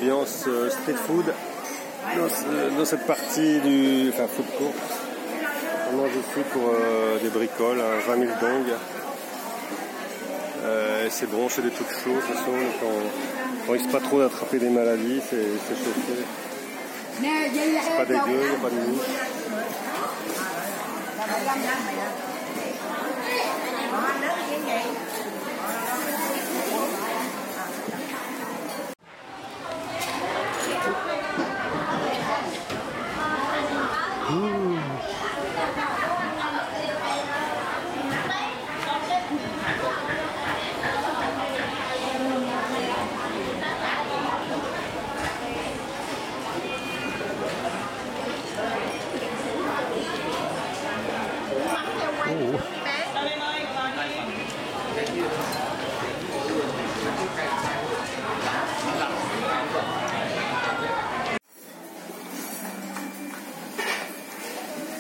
ambiance street food dans cette partie du food court. On mange ici pour des bricoles, 20 000 dong. C'est bon, c'est des trucs chauds de toute façon, on risque pas trop d'attraper des maladies, c'est chauffé. C'est pas dégueu, il n'y a pas de mouche.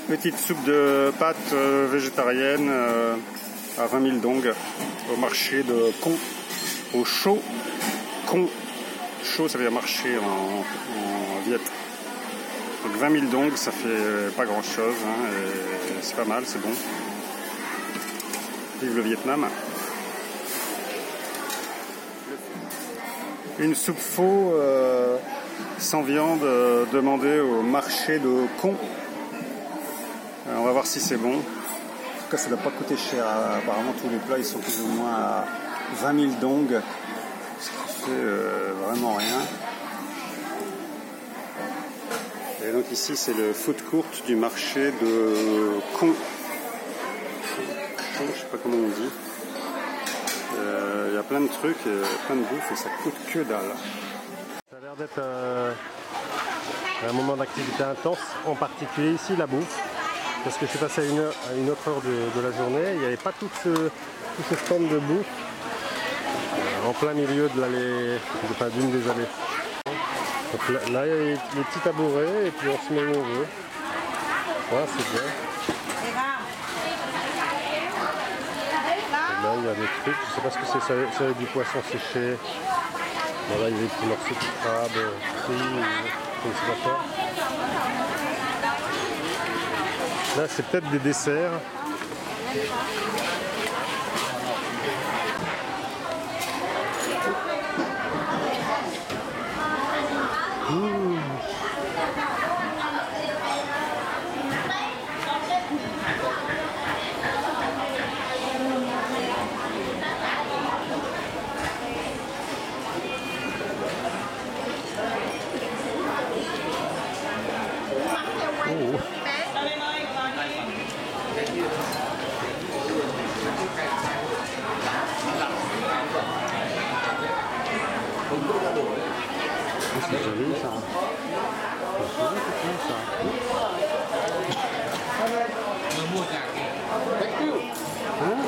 Petite soupe de pâtes végétarienne à 20 000 dong au marché de Con, au Cho Con. Cho, ça veut dire marché en viet. Donc 20 000 dong, ça fait pas grand chose, hein, et c'est pas mal, c'est bon. Vive le Vietnam. Une soupe pho sans viande demandée au marché de Con. On va voir si c'est bon. En tout cas, ça ne doit pas coûter cher. Apparemment, tous les plats ils sont plus ou moins à 20 000 dong, ce qui fait vraiment rien. Et donc ici, c'est le food court du marché de Con. Je ne sais pas comment on dit. Il y a plein de trucs, plein de bouffe et ça coûte que dalle. Ça a l'air d'être un moment d'activité intense, en particulier ici la bouffe. Parce que je suis passé à une autre heure de la journée, il n'y avait pas tout ce stand de bouffe en plein milieu de l'allée, d'une des allées. Donc là, il y a les petits tabourets et puis on se met où on veut. Voilà, c'est bien. Et là, il y a des trucs, je ne sais pas ce que c'est, c'est du poisson séché. Bon, là, il y a des petits morceaux de crabe, frits, je ne sais pas quoi. Là, c'est peut-être des desserts. C'est joli ça. C'est